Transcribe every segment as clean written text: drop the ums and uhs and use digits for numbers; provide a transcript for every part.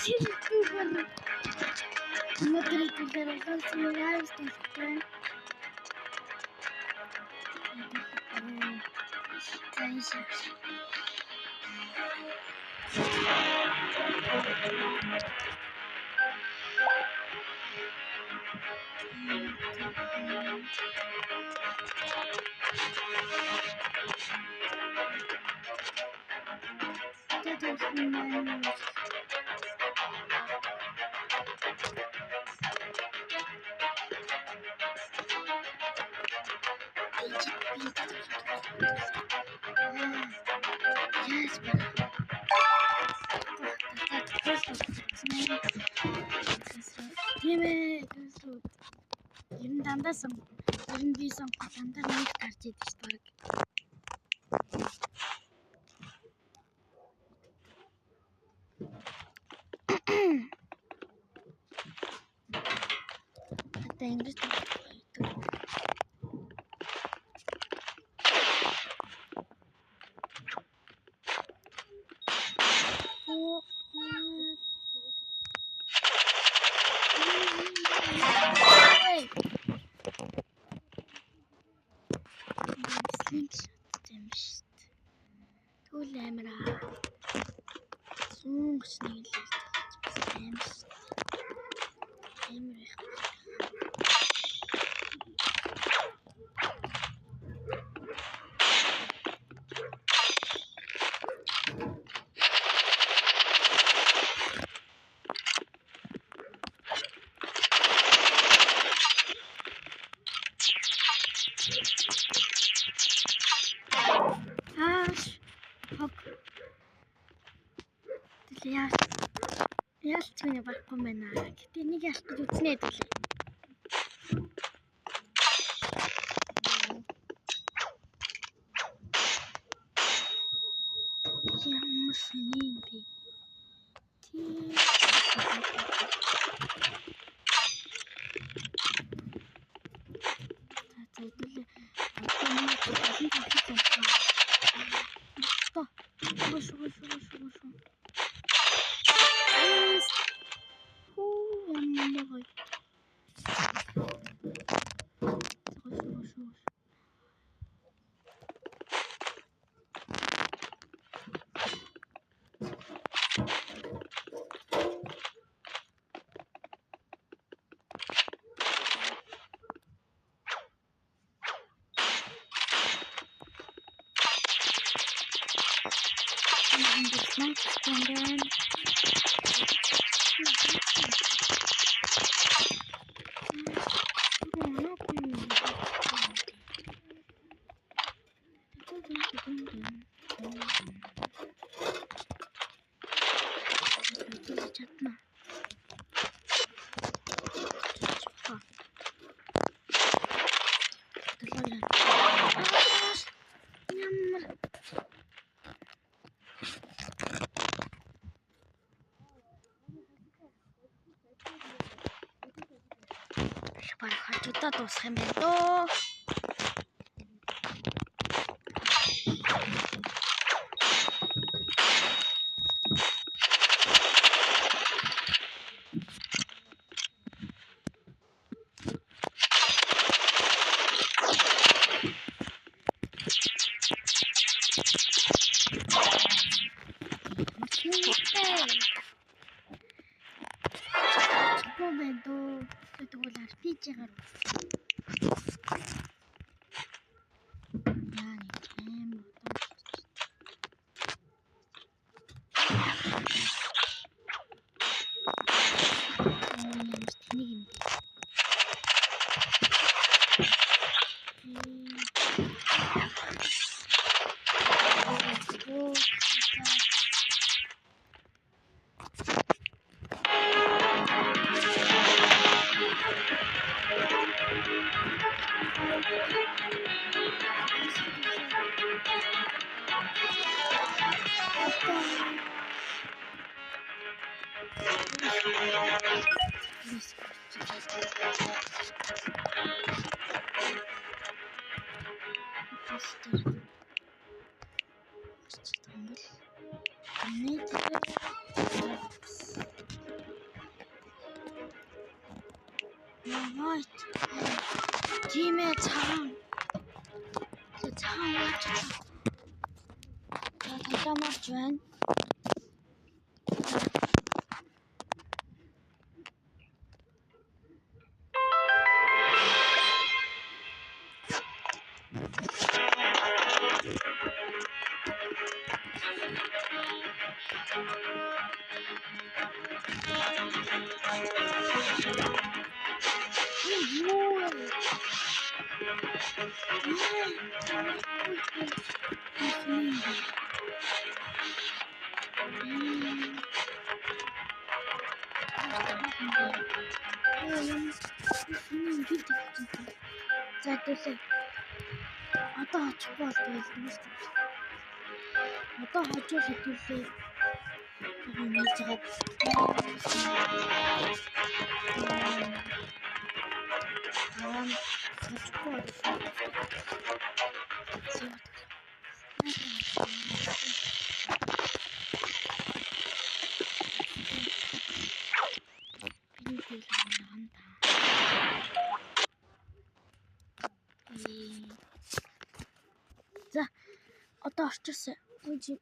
No creí que fuera fácil llegar hasta acá. Ер нь дандаа би сонгох дандаа нэг гарч идэв ч баг. Одоо ингэж Түл амираа. Сүнгс нэг л амир. Амир их. Ялч миний барахгүй юм байна. Гэтэ нэг ялтад үзнэ хэлээ. Ямар сони юм бэ? Барах хажуудаа дуусах юм байна дөө. Тэгвэл RPG-гаар Fight. 팀의 장. 그 장을 합쳐줘. 자, 잠깐만 준. आता अच्छा आता है आता अच्छा सकते से हमें जगह हम सच को 자, 어떤 어쩌세? 뭐지?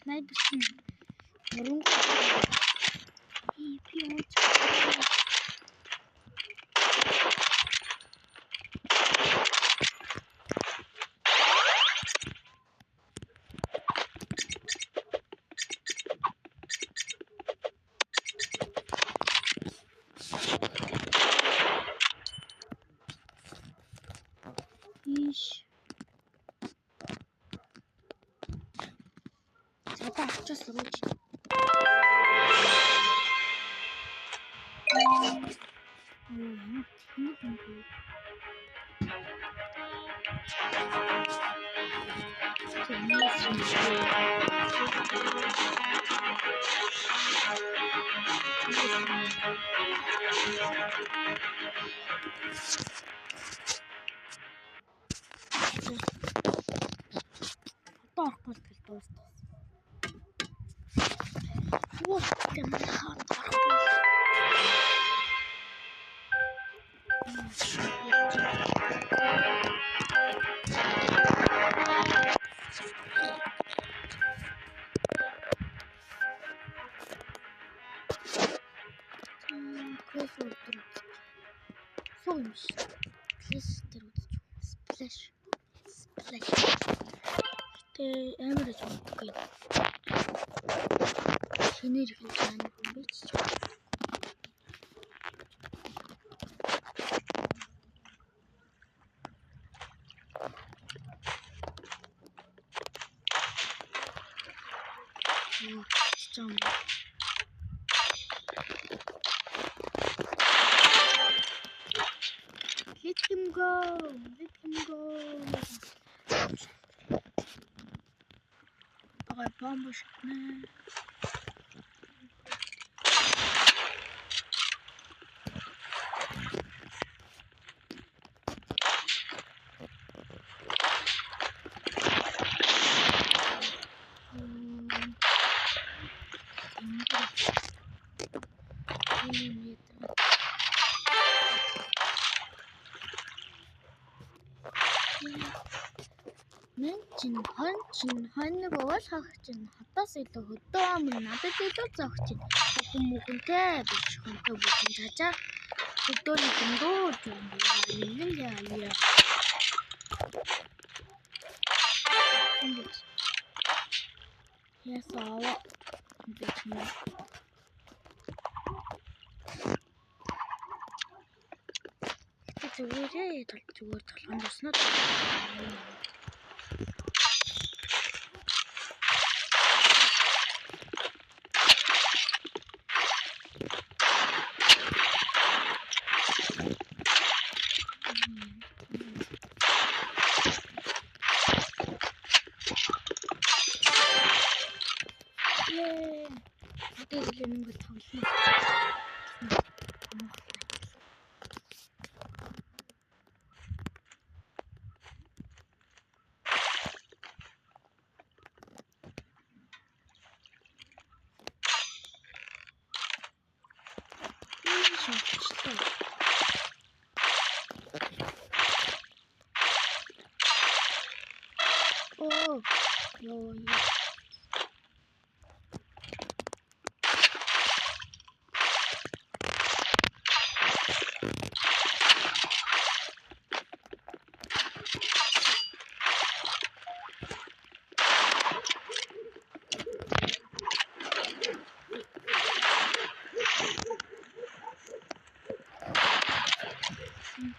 스나이퍼 이런 거 이 비용 이씨 잠깐 합쳤어 그렇지 Вот прям хата. 그래서 어떤 소음시 플래시대로 스플래시 스플래시 그때 애물에 좀 어떻게 걔네를 괜찮은 건데 진짜 진짜 Let him go. Let him go. 아빠 한 번씩 네. чинь хонь нэг угаалгах чинь хотоос илүү хөдөө амын надад илүү зовх чинь бүхэнтэй биш хонтой бүхэн цаачаа хөдөөний дөндөөж яа ясаа битмэ зүгээр толгоон досноо Тэгэлэн гол тоглоно. Оо, ёо.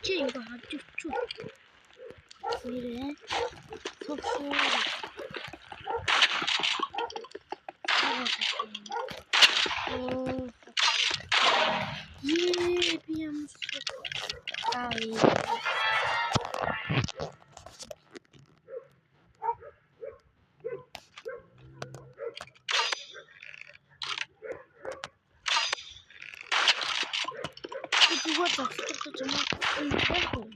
Чи 이거 아주 쭉. 이래. 속수. 비암수. 아이. 그거 적도 좀 하고.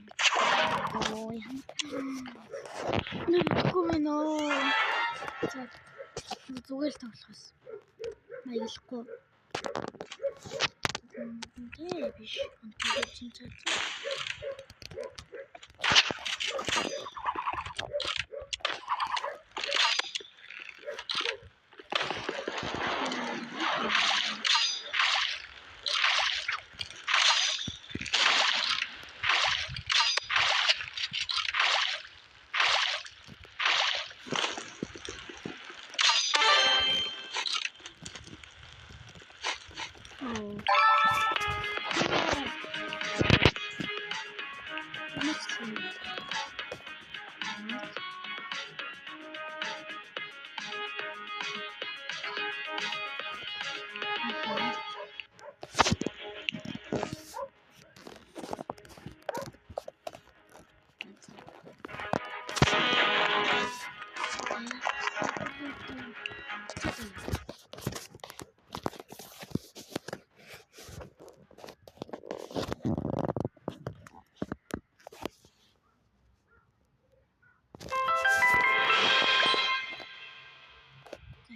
Нүггүй нөө. За зүгээр л тоглохоос. Маялахгүй. Дээ биш. Онцгой чинь цаа.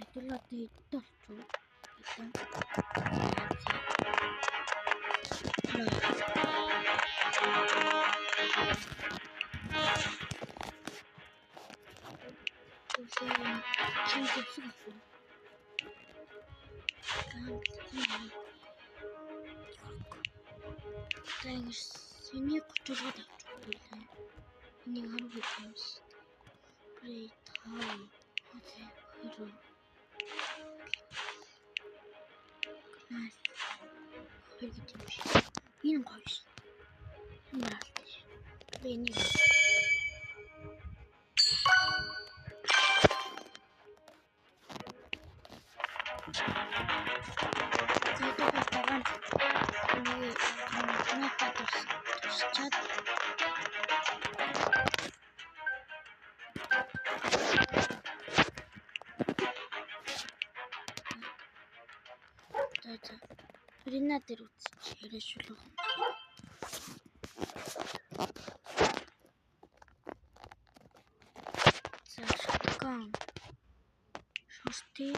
Итулаад идэлцүү. Тэгэж сэний 30-аад авчихгүй. Энийг харах юмс. Плей таа. Окей. Хөрөө. Nice. Хөргөж. Энэ гоёш. Наалт. Энийг Рина дээр үтсч яриашуулах. За шоткон. Шости.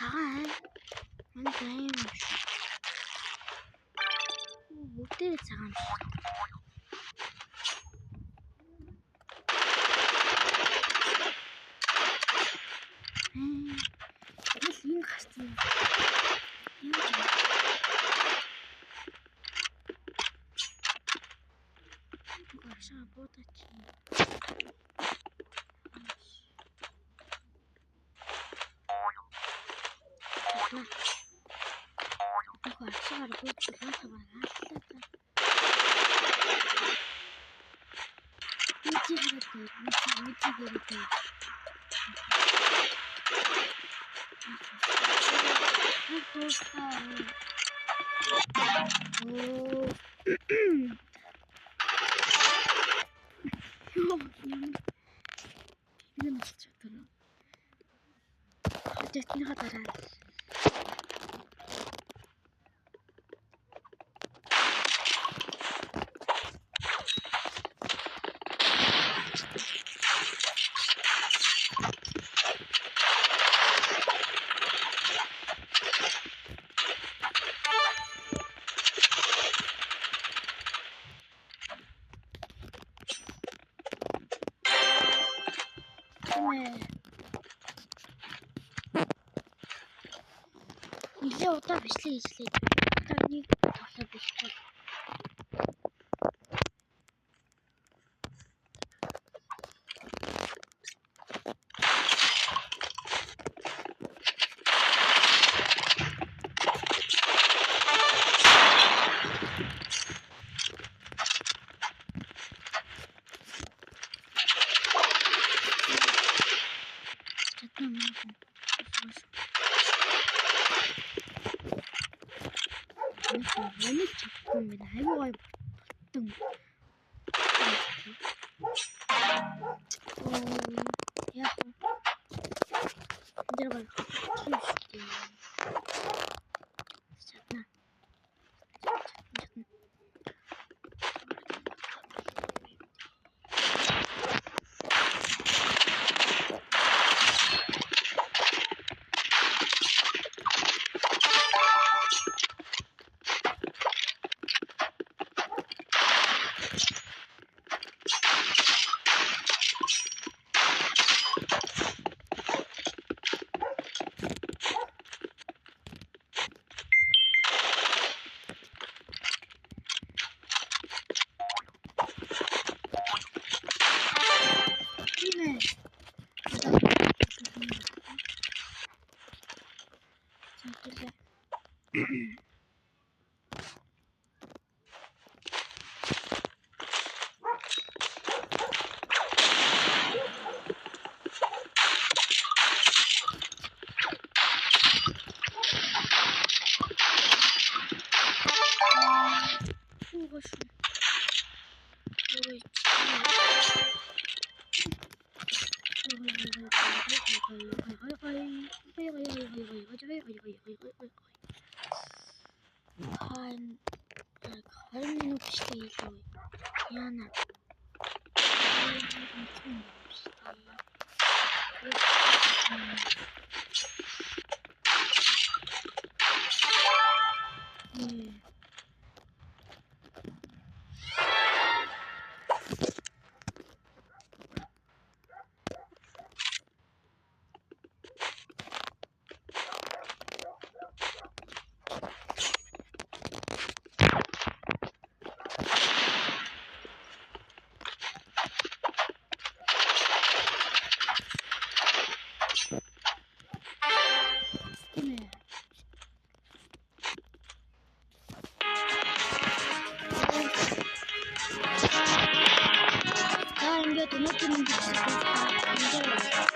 작아. 완전 다행이지. 못 때려 작아. Если им кажется, хорошо работать. Хорошо работать, 이건 진짜 더러. 어쨌든 하더라. Нилээ удаа бичлэг хийлээ. Одоо нэг тоглоо бичлээ. Нэмэлт чадахгүй юм байна. Аюу гой бүтэн. Яг энэ дээр гой хийвчтэй. Чадна. Харин минут штэ илүү. Яана. 자, 이제 도넛 주는 게 있을 거야.